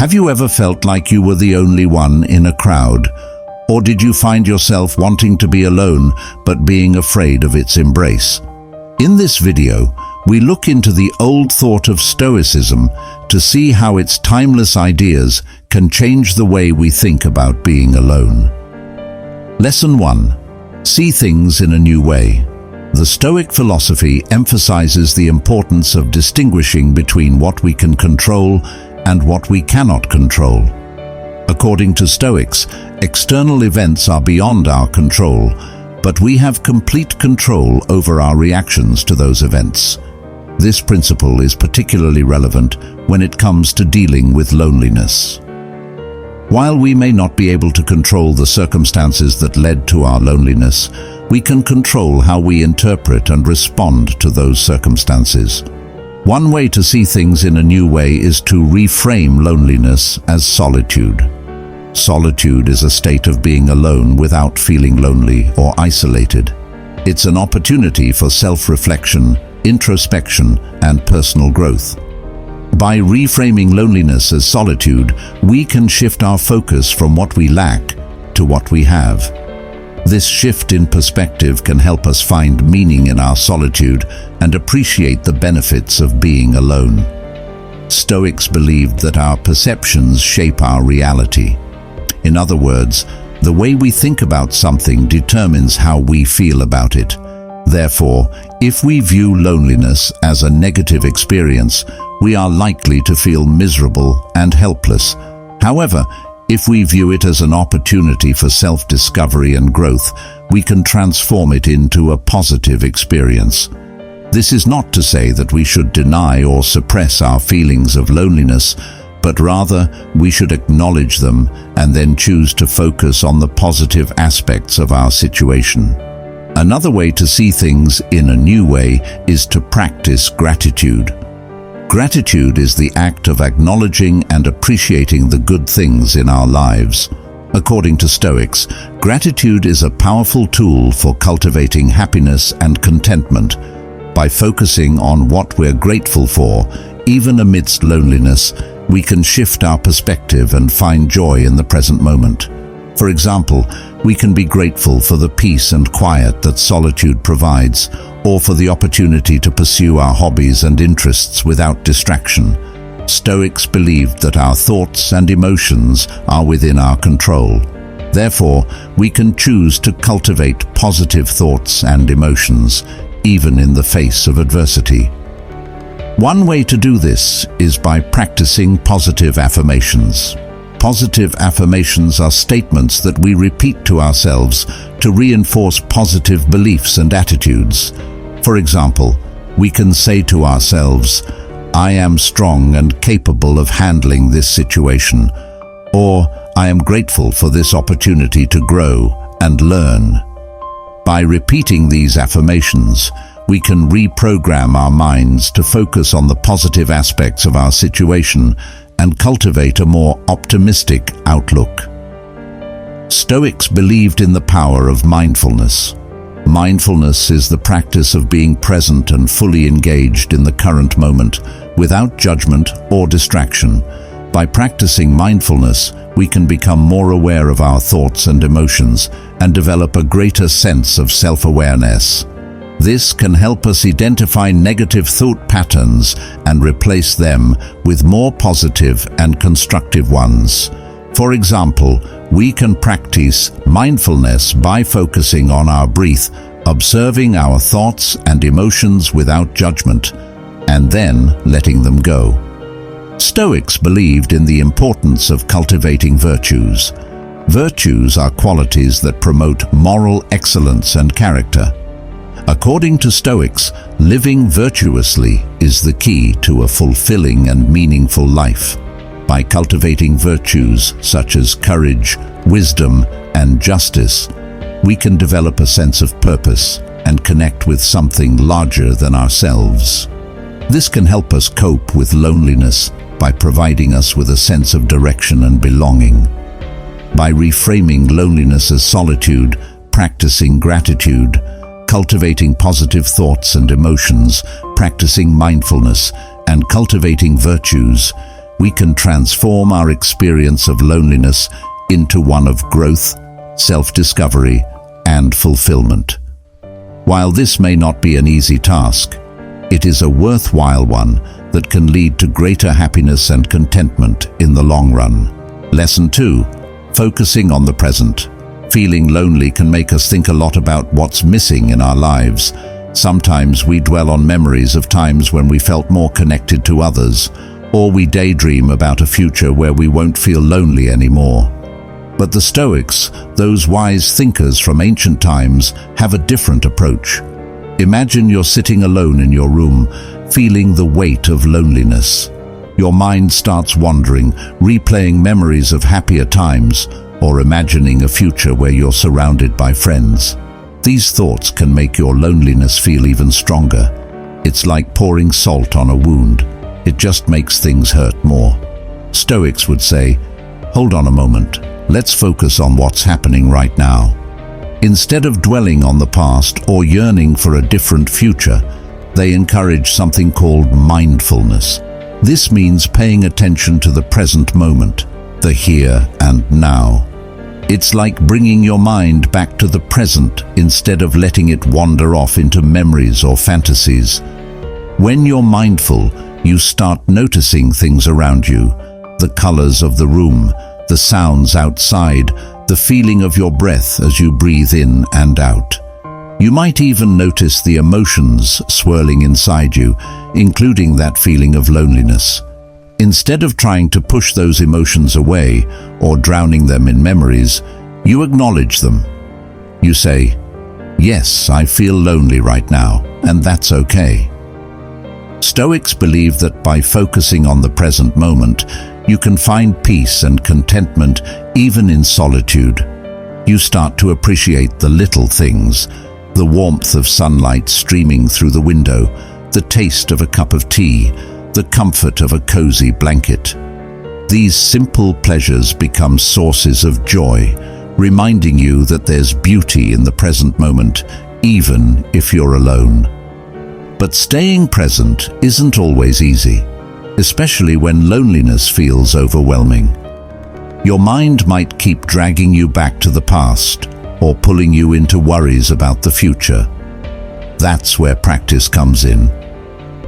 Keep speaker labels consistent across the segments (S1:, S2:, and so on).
S1: Have you ever felt like you were the only one in a crowd? Or did you find yourself wanting to be alone but being afraid of its embrace? In this video, we look into the old thought of Stoicism to see how its timeless ideas can change the way we think about being alone. Lesson 1. See things in a new way. The Stoic philosophy emphasizes the importance of distinguishing between what we can control and what we cannot control. According to Stoics, external events are beyond our control, but we have complete control over our reactions to those events. This principle is particularly relevant when it comes to dealing with loneliness. While we may not be able to control the circumstances that led to our loneliness, we can control how we interpret and respond to those circumstances. One way to see things in a new way is to reframe loneliness as solitude. Solitude is a state of being alone without feeling lonely or isolated. It's an opportunity for self-reflection, introspection, and personal growth. By reframing loneliness as solitude, we can shift our focus from what we lack to what we have. This shift in perspective can help us find meaning in our solitude and appreciate the benefits of being alone. Stoics believed that our perceptions shape our reality. In other words, the way we think about something determines how we feel about it. Therefore, if we view loneliness as a negative experience, we are likely to feel miserable and helpless. However, if we view it as an opportunity for self-discovery and growth, we can transform it into a positive experience. This is not to say that we should deny or suppress our feelings of loneliness, but rather we should acknowledge them and then choose to focus on the positive aspects of our situation. Another way to see things in a new way is to practice gratitude. Gratitude is the act of acknowledging and appreciating the good things in our lives. According to Stoics, gratitude is a powerful tool for cultivating happiness and contentment. By focusing on what we're grateful for, even amidst loneliness, we can shift our perspective and find joy in the present moment. For example, we can be grateful for the peace and quiet that solitude provides, or for the opportunity to pursue our hobbies and interests without distraction. Stoics believed that our thoughts and emotions are within our control. Therefore, we can choose to cultivate positive thoughts and emotions, even in the face of adversity. One way to do this is by practicing positive affirmations. Positive affirmations are statements that we repeat to ourselves to reinforce positive beliefs and attitudes. For example, we can say to ourselves, "I am strong and capable of handling this situation," or "I am grateful for this opportunity to grow and learn." By repeating these affirmations, we can reprogram our minds to focus on the positive aspects of our situation and cultivate a more optimistic outlook. Stoics believed in the power of mindfulness. Mindfulness is the practice of being present and fully engaged in the current moment, without judgment or distraction. By practicing mindfulness, we can become more aware of our thoughts and emotions and develop a greater sense of self-awareness. This can help us identify negative thought patterns and replace them with more positive and constructive ones. For example, we can practice mindfulness by focusing on our breath, observing our thoughts and emotions without judgment, and then letting them go. Stoics believed in the importance of cultivating virtues. Virtues are qualities that promote moral excellence and character. According to Stoics, living virtuously is the key to a fulfilling and meaningful life. By cultivating virtues such as courage, wisdom, and justice, we can develop a sense of purpose and connect with something larger than ourselves. This can help us cope with loneliness by providing us with a sense of direction and belonging. By reframing loneliness as solitude, practicing gratitude, cultivating positive thoughts and emotions, practicing mindfulness, and cultivating virtues, we can transform our experience of loneliness into one of growth, self-discovery, and fulfillment. While this may not be an easy task, it is a worthwhile one that can lead to greater happiness and contentment in the long run. Lesson 2. Focusing on the present. Feeling lonely can make us think a lot about what's missing in our lives. Sometimes we dwell on memories of times when we felt more connected to others, or we daydream about a future where we won't feel lonely anymore. But the Stoics, those wise thinkers from ancient times, have a different approach. Imagine you're sitting alone in your room, feeling the weight of loneliness. Your mind starts wandering, replaying memories of happier times, or imagining a future where you're surrounded by friends. These thoughts can make your loneliness feel even stronger. It's like pouring salt on a wound. It just makes things hurt more. Stoics would say, hold on a moment, let's focus on what's happening right now. Instead of dwelling on the past or yearning for a different future, they encourage something called mindfulness. This means paying attention to the present moment, the here and now. It's like bringing your mind back to the present instead of letting it wander off into memories or fantasies. When you're mindful, you start noticing things around you, the colors of the room, the sounds outside, the feeling of your breath as you breathe in and out. You might even notice the emotions swirling inside you, including that feeling of loneliness. Instead of trying to push those emotions away or drowning them in memories, you acknowledge them. You say, yes, I feel lonely right now, and that's okay. Stoics believe that by focusing on the present moment, you can find peace and contentment even in solitude. You start to appreciate the little things, the warmth of sunlight streaming through the window, the taste of a cup of tea, the comfort of a cozy blanket. These simple pleasures become sources of joy, reminding you that there's beauty in the present moment, even if you're alone. But staying present isn't always easy, especially when loneliness feels overwhelming. Your mind might keep dragging you back to the past or pulling you into worries about the future. That's where practice comes in.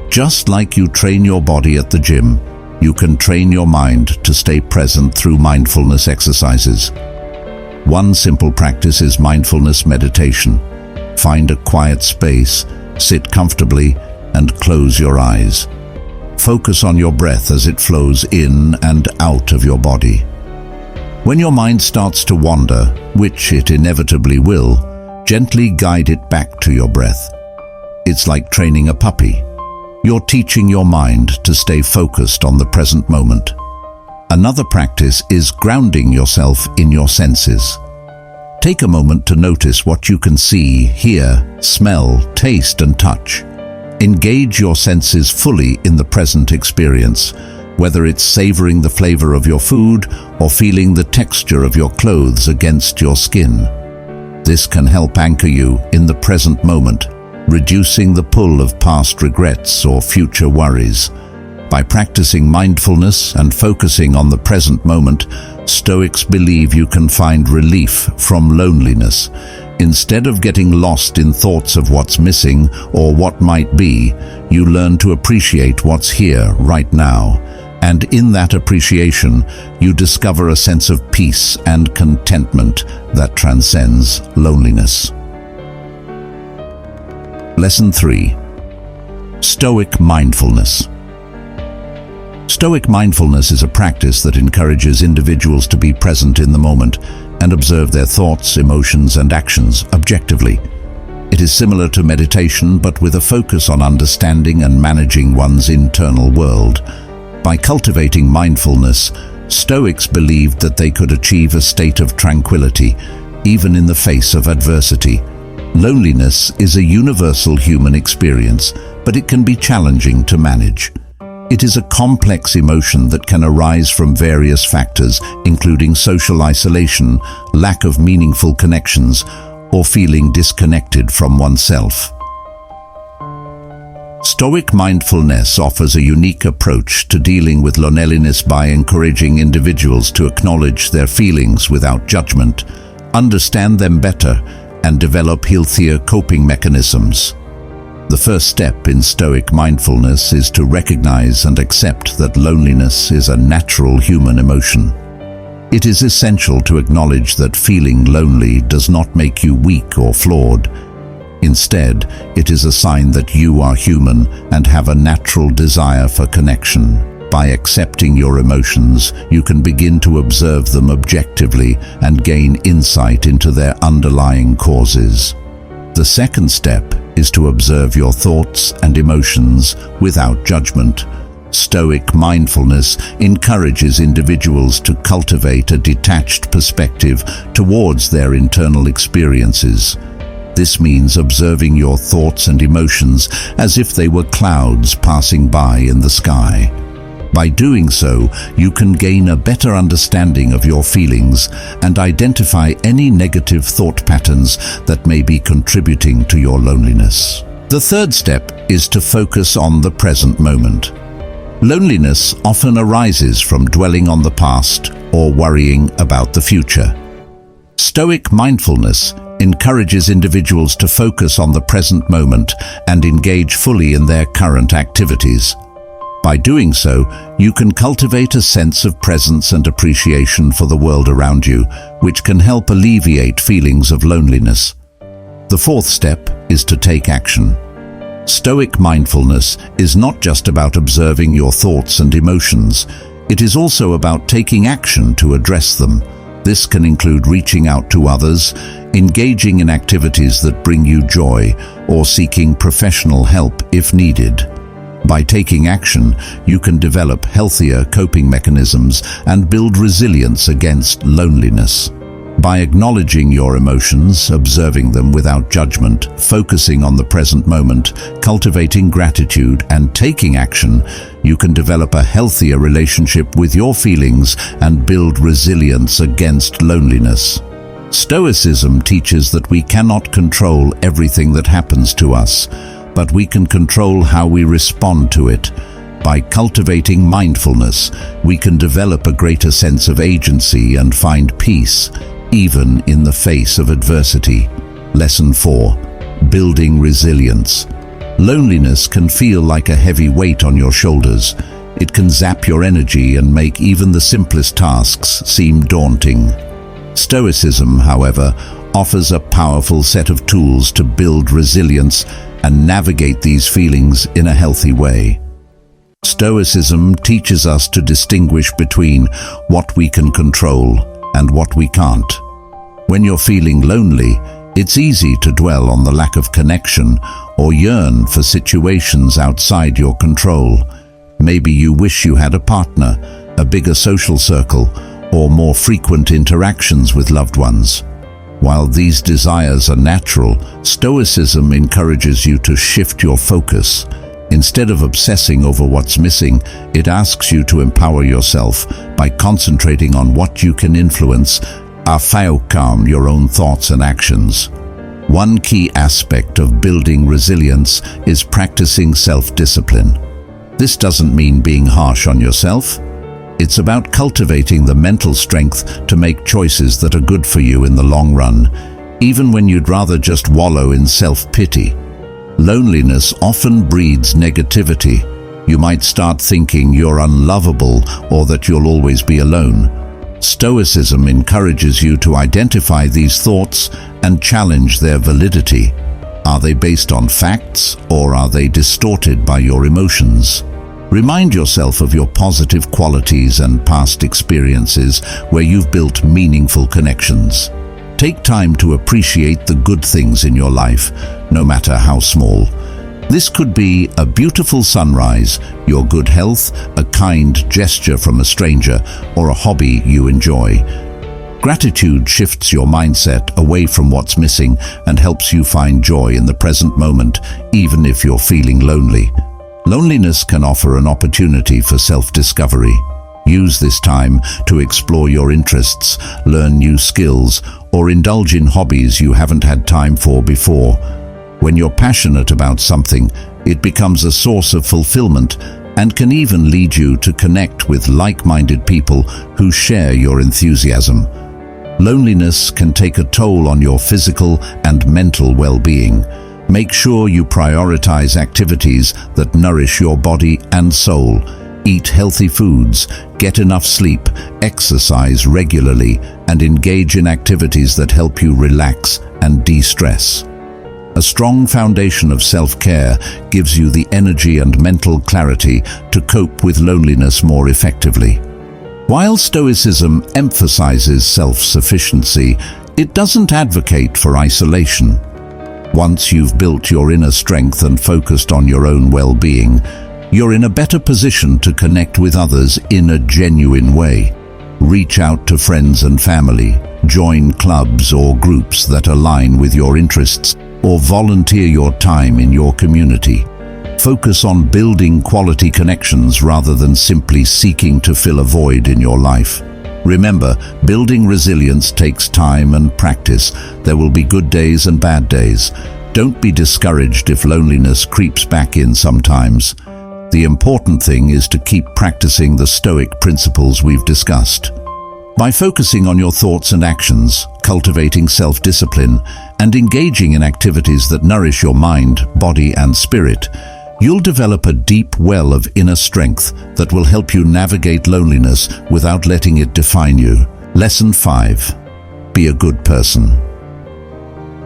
S1: Just like you train your body at the gym, you can train your mind to stay present through mindfulness exercises. One simple practice is mindfulness meditation. Find a quiet space, sit comfortably, and close your eyes. Focus on your breath as it flows in and out of your body. When your mind starts to wander, which it inevitably will, gently guide it back to your breath. It's like training a puppy. You're teaching your mind to stay focused on the present moment. Another practice is grounding yourself in your senses. Take a moment to notice what you can see, hear, smell, taste, and touch. Engage your senses fully in the present experience, whether it's savoring the flavor of your food or feeling the texture of your clothes against your skin. This can help anchor you in the present moment, reducing the pull of past regrets or future worries. By practicing mindfulness and focusing on the present moment, Stoics believe you can find relief from loneliness. Instead of getting lost in thoughts of what's missing or what might be, you learn to appreciate what's here right now. And in that appreciation, you discover a sense of peace and contentment that transcends loneliness. Lesson 3. Stoic mindfulness. Stoic mindfulness is a practice that encourages individuals to be present in the moment and observe their thoughts, emotions, and actions objectively. It is similar to meditation, but with a focus on understanding and managing one's internal world. By cultivating mindfulness, Stoics believed that they could achieve a state of tranquility, even in the face of adversity. Loneliness is a universal human experience, but it can be challenging to manage. It is a complex emotion that can arise from various factors, including social isolation, lack of meaningful connections, or feeling disconnected from oneself. Stoic mindfulness offers a unique approach to dealing with loneliness by encouraging individuals to acknowledge their feelings without judgment, understand them better, and develop healthier coping mechanisms. The first step in Stoic mindfulness is to recognize and accept that loneliness is a natural human emotion. It is essential to acknowledge that feeling lonely does not make you weak or flawed. Instead, it is a sign that you are human and have a natural desire for connection. By accepting your emotions, you can begin to observe them objectively and gain insight into their underlying causes. The second step is to observe your thoughts and emotions without judgment. Stoic mindfulness encourages individuals to cultivate a detached perspective towards their internal experiences. This means observing your thoughts and emotions as if they were clouds passing by in the sky. By doing so, you can gain a better understanding of your feelings and identify any negative thought patterns that may be contributing to your loneliness. The third step is to focus on the present moment. Loneliness often arises from dwelling on the past or worrying about the future. Stoic mindfulness encourages individuals to focus on the present moment and engage fully in their current activities. By doing so, you can cultivate a sense of presence and appreciation for the world around you, which can help alleviate feelings of loneliness. The fourth step is to take action. Stoic mindfulness is not just about observing your thoughts and emotions. It is also about taking action to address them. This can include reaching out to others, engaging in activities that bring you joy, or seeking professional help if needed. By taking action, you can develop healthier coping mechanisms and build resilience against loneliness. By acknowledging your emotions, observing them without judgment, focusing on the present moment, cultivating gratitude, and taking action, you can develop a healthier relationship with your feelings and build resilience against loneliness. Stoicism teaches that we cannot control everything that happens to us, but we can control how we respond to it. By cultivating mindfulness, we can develop a greater sense of agency and find peace, even in the face of adversity. Lesson 4. Building resilience. Loneliness can feel like a heavy weight on your shoulders. It can zap your energy and make even the simplest tasks seem daunting. Stoicism, however, offers a powerful set of tools to build resilience and navigate these feelings in a healthy way. Stoicism teaches us to distinguish between what we can control and what we can't. When you're feeling lonely, it's easy to dwell on the lack of connection or yearn for situations outside your control. Maybe you wish you had a partner, a bigger social circle, or more frequent interactions with loved ones. While these desires are natural, Stoicism encourages you to shift your focus. Instead of obsessing over what's missing, it asks you to empower yourself by concentrating on what you can influence, calm your own thoughts and actions. One key aspect of building resilience is practicing self-discipline. This doesn't mean being harsh on yourself. It's about cultivating the mental strength to make choices that are good for you in the long run, even when you'd rather just wallow in self-pity. Loneliness often breeds negativity. You might start thinking you're unlovable or that you'll always be alone. Stoicism encourages you to identify these thoughts and challenge their validity. Are they based on facts or are they distorted by your emotions? Remind yourself of your positive qualities and past experiences where you've built meaningful connections. Take time to appreciate the good things in your life, no matter how small. This could be a beautiful sunrise, your good health, a kind gesture from a stranger, or a hobby you enjoy. Gratitude shifts your mindset away from what's missing and helps you find joy in the present moment, even if you're feeling lonely. Loneliness can offer an opportunity for self-discovery. Use this time to explore your interests, learn new skills, or indulge in hobbies you haven't had time for before. When you're passionate about something, It becomes a source of fulfillment and can even lead you to connect with like-minded people who share your enthusiasm. Loneliness can take a toll on your physical and mental well-being. Make sure you prioritize activities that nourish your body and soul. Eat healthy foods, get enough sleep, exercise regularly, and engage in activities that help you relax and de-stress. A strong foundation of self-care gives you the energy and mental clarity to cope with loneliness more effectively. While Stoicism emphasizes self-sufficiency, it doesn't advocate for isolation. Once you've built your inner strength and focused on your own well-being, you're in a better position to connect with others in a genuine way. Reach out to friends and family, join clubs or groups that align with your interests, or volunteer your time in your community. Focus on building quality connections rather than simply seeking to fill a void in your life. Remember, building resilience takes time and practice. There will be good days and bad days. Don't be discouraged if loneliness creeps back in sometimes. The important thing is to keep practicing the Stoic principles we've discussed. By focusing on your thoughts and actions, cultivating self-discipline, and engaging in activities that nourish your mind, body, and spirit, you'll develop a deep well of inner strength that will help you navigate loneliness without letting it define you. Lesson 5. Be a good person.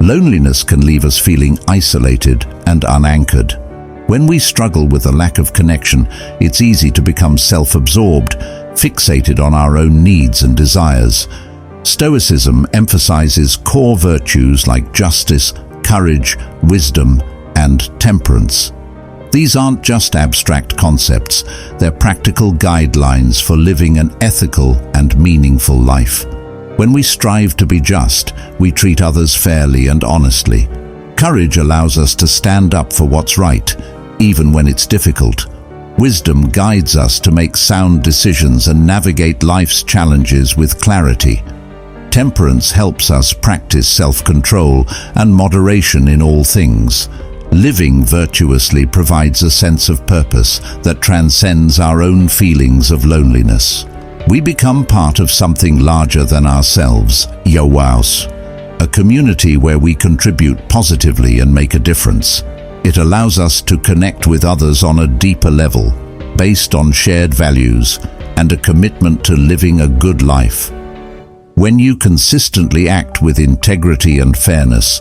S1: Loneliness can leave us feeling isolated and unanchored. When we struggle with a lack of connection, it's easy to become self-absorbed, fixated on our own needs and desires. Stoicism emphasizes core virtues like justice, courage, wisdom, and temperance. These aren't just abstract concepts, they're practical guidelines for living an ethical and meaningful life. When we strive to be just, we treat others fairly and honestly. Courage allows us to stand up for what's right, even when it's difficult. Wisdom guides us to make sound decisions and navigate life's challenges with clarity. Temperance helps us practice self-control and moderation in all things. Living virtuously provides a sense of purpose that transcends our own feelings of loneliness. We become part of something larger than ourselves, Yowaos, a community where we contribute positively and make a difference. It allows us to connect with others on a deeper level, based on shared values and a commitment to living a good life. When you consistently act with integrity and fairness,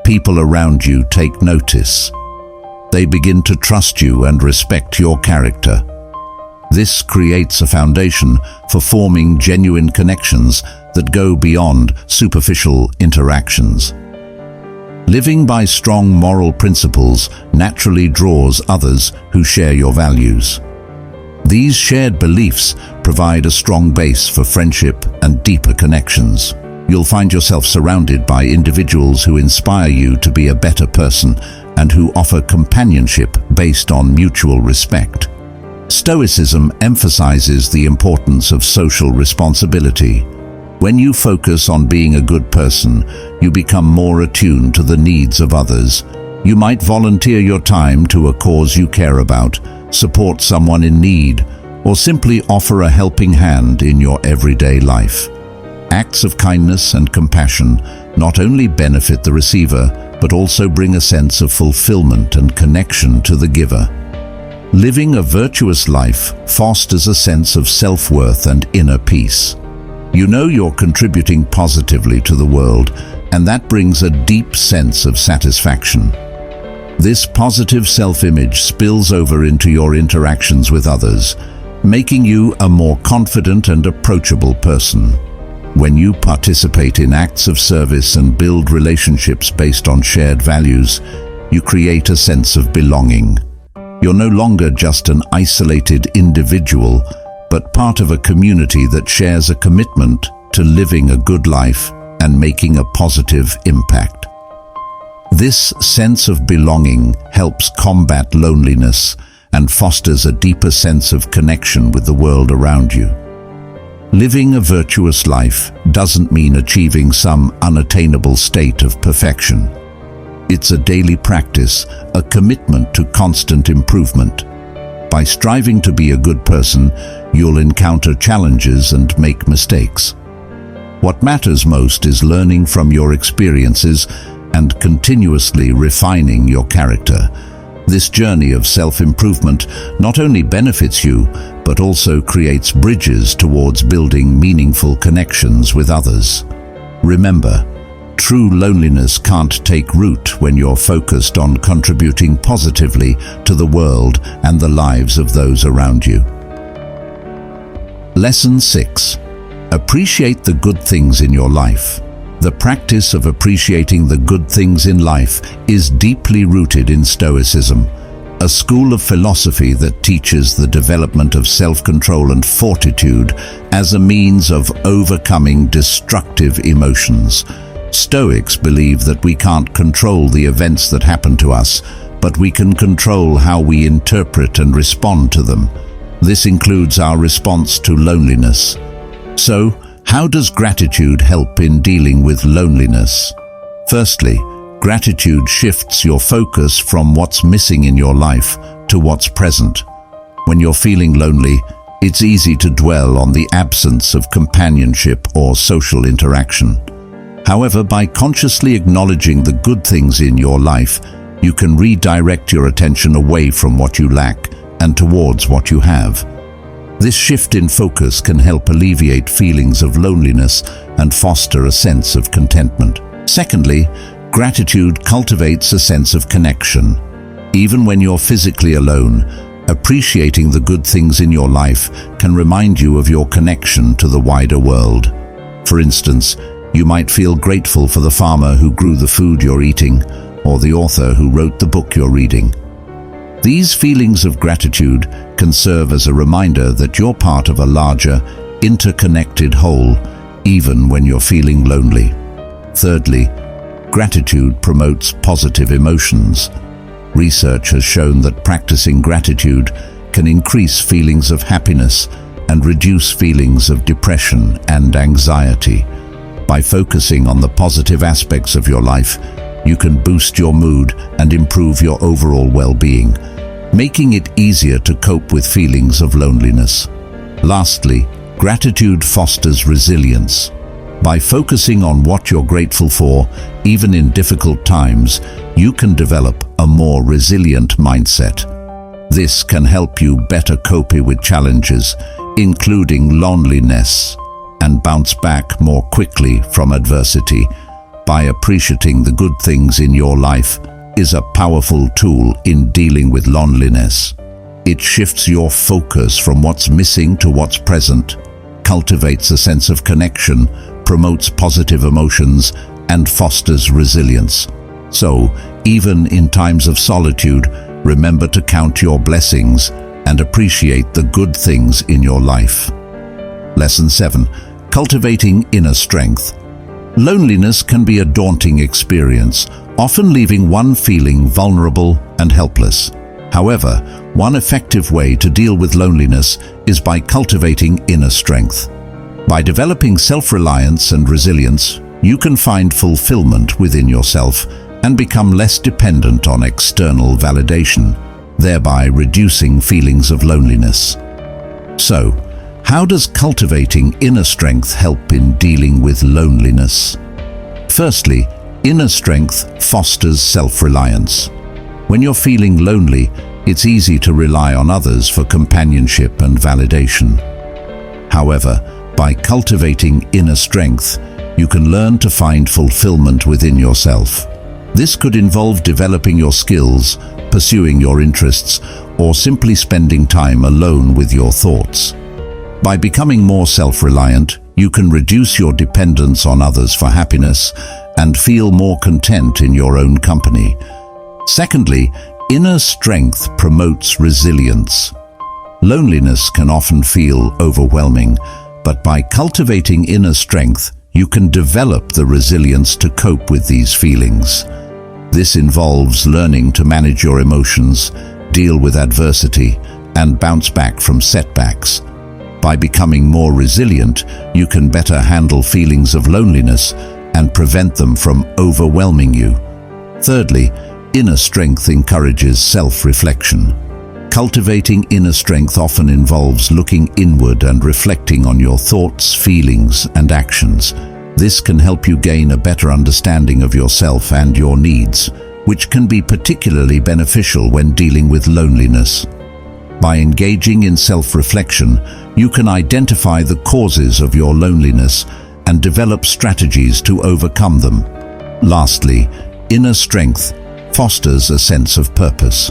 S1: people around you take notice. They begin to trust you and respect your character. This creates a foundation for forming genuine connections that go beyond superficial interactions. Living by strong moral principles naturally draws others who share your values. These shared beliefs provide a strong base for friendship and deeper connections. You'll find yourself surrounded by individuals who inspire you to be a better person and who offer companionship based on mutual respect. Stoicism emphasizes the importance of social responsibility. When you focus on being a good person, you become more attuned to the needs of others. You might volunteer your time to a cause you care about, support someone in need, or simply offer a helping hand in your everyday life. Acts of kindness and compassion not only benefit the receiver, but also bring a sense of fulfillment and connection to the giver. Living a virtuous life fosters a sense of self-worth and inner peace. You know you're contributing positively to the world, and that brings a deep sense of satisfaction. This positive self-image spills over into your interactions with others, making you a more confident and approachable person. When you participate in acts of service and build relationships based on shared values, you create a sense of belonging. You're no longer just an isolated individual, but part of a community that shares a commitment to living a good life and making a positive impact. This sense of belonging helps combat loneliness and fosters a deeper sense of connection with the world around you. Living a virtuous life doesn't mean achieving some unattainable state of perfection. It's a daily practice, a commitment to constant improvement. By striving to be a good person, you'll encounter challenges and make mistakes. What matters most is learning from your experiences and continuously refining your character. This journey of self-improvement not only benefits you, but also creates bridges towards building meaningful connections with others. Remember, true loneliness can't take root when you're focused on contributing positively to the world and the lives of those around you. Lesson 6. Appreciate the good things in your life. The practice of appreciating the good things in life is deeply rooted in Stoicism, a school of philosophy that teaches the development of self-control and fortitude as a means of overcoming destructive emotions. Stoics believe that we can't control the events that happen to us, but we can control how we interpret and respond to them. This includes our response to loneliness. So, how does gratitude help in dealing with loneliness? Firstly, gratitude shifts your focus from what's missing in your life to what's present. When you're feeling lonely, it's easy to dwell on the absence of companionship or social interaction. However, by consciously acknowledging the good things in your life, you can redirect your attention away from what you lack and towards what you have. This shift in focus can help alleviate feelings of loneliness and foster a sense of contentment. Secondly, gratitude cultivates a sense of connection. Even when you're physically alone, appreciating the good things in your life can remind you of your connection to the wider world. For instance, you might feel grateful for the farmer who grew the food you're eating, or the author who wrote the book you're reading. These feelings of gratitude can serve as a reminder that you're part of a larger, interconnected whole, even when you're feeling lonely. Thirdly, gratitude promotes positive emotions. Research has shown that practicing gratitude can increase feelings of happiness and reduce feelings of depression and anxiety. By focusing on the positive aspects of your life, you can boost your mood and improve your overall well-being, making it easier to cope with feelings of loneliness. Lastly, gratitude fosters resilience. By focusing on what you're grateful for, even in difficult times, you can develop a more resilient mindset. This can help you better cope with challenges, including loneliness, and bounce back more quickly from adversity. By appreciating the good things in your life is a powerful tool in dealing with loneliness. It shifts your focus from what's missing to what's present, cultivates a sense of connection, promotes positive emotions, and fosters resilience. So, even in times of solitude, remember to count your blessings and appreciate the good things in your life. Lesson 7. Cultivating inner strength. Loneliness can be a daunting experience, often leaving one feeling vulnerable and helpless. However, one effective way to deal with loneliness is by cultivating inner strength. By developing self-reliance and resilience, you can find fulfillment within yourself and become less dependent on external validation, thereby reducing feelings of loneliness. So, how does cultivating inner strength help in dealing with loneliness? Firstly, inner strength fosters self-reliance. When you're feeling lonely, it's easy to rely on others for companionship and validation. However, by cultivating inner strength, you can learn to find fulfillment within yourself. This could involve developing your skills, pursuing your interests, or simply spending time alone with your thoughts. By becoming more self-reliant, you can reduce your dependence on others for happiness and feel more content in your own company. Secondly, inner strength promotes resilience. Loneliness can often feel overwhelming, but by cultivating inner strength, you can develop the resilience to cope with these feelings. This involves learning to manage your emotions, deal with adversity, and bounce back from setbacks. By becoming more resilient, you can better handle feelings of loneliness and prevent them from overwhelming you. Thirdly, inner strength encourages self-reflection. Cultivating inner strength often involves looking inward and reflecting on your thoughts, feelings, and actions. This can help you gain a better understanding of yourself and your needs, which can be particularly beneficial when dealing with loneliness. By engaging in self-reflection, you can identify the causes of your loneliness and develop strategies to overcome them. Lastly, inner strength fosters a sense of purpose.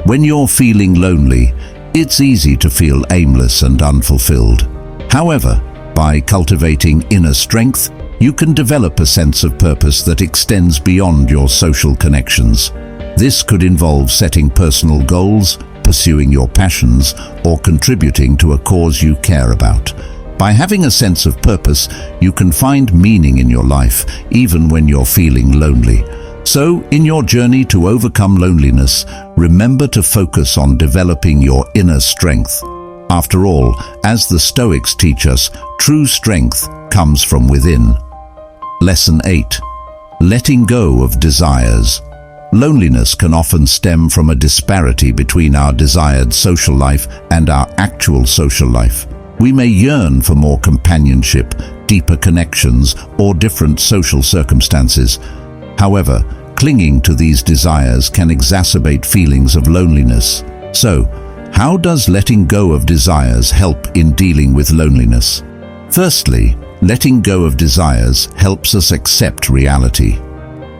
S1: When you're feeling lonely, it's easy to feel aimless and unfulfilled. However, by cultivating inner strength, you can develop a sense of purpose that extends beyond your social connections. This could involve setting personal goals, pursuing your passions, or contributing to a cause you care about. By having a sense of purpose, you can find meaning in your life, even when you're feeling lonely. So, in your journey to overcome loneliness, remember to focus on developing your inner strength. After all, as the Stoics teach us, true strength comes from within. Lesson 8. Letting go of desires. Loneliness can often stem from a disparity between our desired social life and our actual social life. We may yearn for more companionship, deeper connections, or different social circumstances. However, clinging to these desires can exacerbate feelings of loneliness. So, how does letting go of desires help in dealing with loneliness? Firstly, letting go of desires helps us accept reality.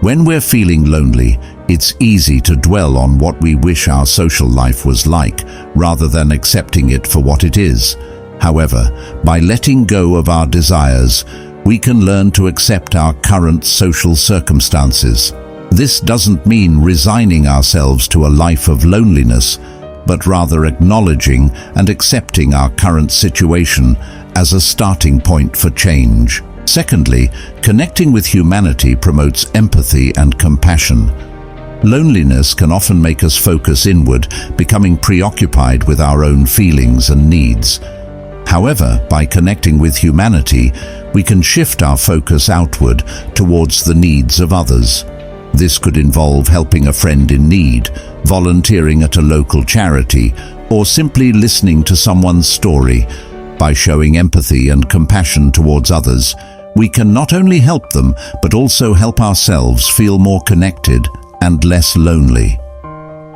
S1: When we're feeling lonely, it's easy to dwell on what we wish our social life was like, rather than accepting it for what it is. However, by letting go of our desires, we can learn to accept our current social circumstances. This doesn't mean resigning ourselves to a life of loneliness, but rather acknowledging and accepting our current situation as a starting point for change. Secondly, connecting with humanity promotes empathy and compassion. Loneliness can often make us focus inward, becoming preoccupied with our own feelings and needs. However, by connecting with humanity, we can shift our focus outward towards the needs of others. This could involve helping a friend in need, volunteering at a local charity, or simply listening to someone's story. By showing empathy and compassion towards others, we can not only help them, but also help ourselves feel more connected and less lonely.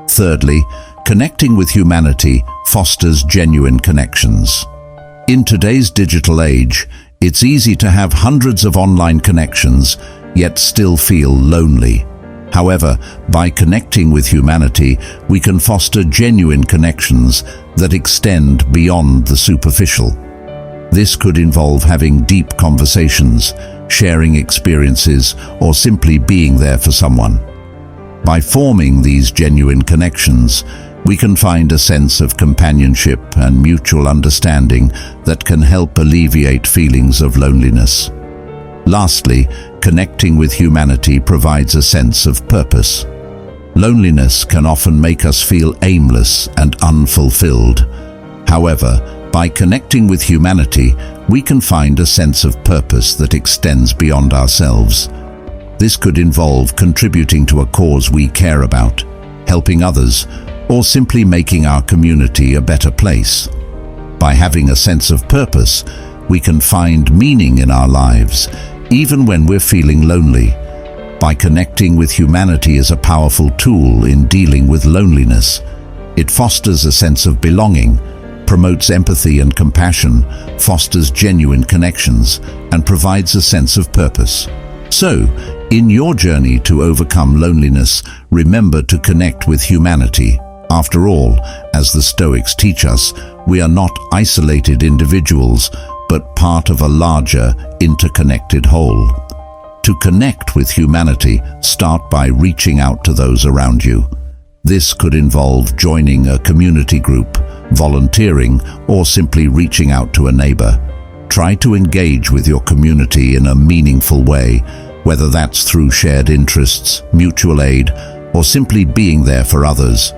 S1: Thirdly, connecting with humanity fosters genuine connections. In today's digital age, it's easy to have hundreds of online connections, yet still feel lonely. However, by connecting with humanity, we can foster genuine connections that extend beyond the superficial. This could involve having deep conversations, sharing experiences, or simply being there for someone. By forming these genuine connections, we can find a sense of companionship and mutual understanding that can help alleviate feelings of loneliness. Lastly, connecting with humanity provides a sense of purpose. Loneliness can often make us feel aimless and unfulfilled. However, by connecting with humanity, we can find a sense of purpose that extends beyond ourselves. This could involve contributing to a cause we care about, helping others, or simply making our community a better place. By having a sense of purpose, we can find meaning in our lives, even when we're feeling lonely. By connecting with humanity is a powerful tool in dealing with loneliness. It fosters a sense of belonging, promotes empathy and compassion, fosters genuine connections, and provides a sense of purpose. So, in your journey to overcome loneliness, remember to connect with humanity. After all, as the Stoics teach us, we are not isolated individuals, but part of a larger, interconnected whole. To connect with humanity, start by reaching out to those around you. This could involve joining a community group, volunteering, or simply reaching out to a neighbor. Try to engage with your community in a meaningful way, whether that's through shared interests, mutual aid, or simply being there for others.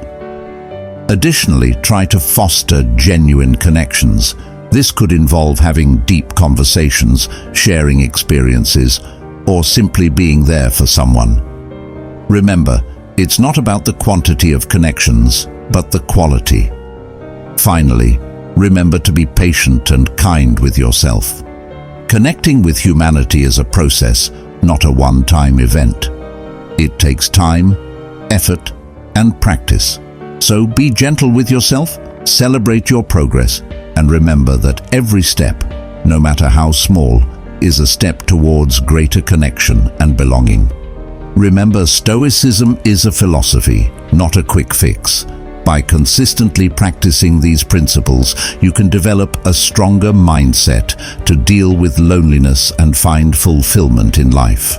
S1: Additionally, try to foster genuine connections. This could involve having deep conversations, sharing experiences, or simply being there for someone. Remember, it's not about the quantity of connections, but the quality. Finally, remember to be patient and kind with yourself. Connecting with humanity is a process, not a one-time event. It takes time, effort, and practice. So be gentle with yourself, celebrate your progress, and remember that every step, no matter how small, is a step towards greater connection and belonging. Remember, Stoicism is a philosophy, not a quick fix. By consistently practicing these principles, you can develop a stronger mindset to deal with loneliness and find fulfillment in life.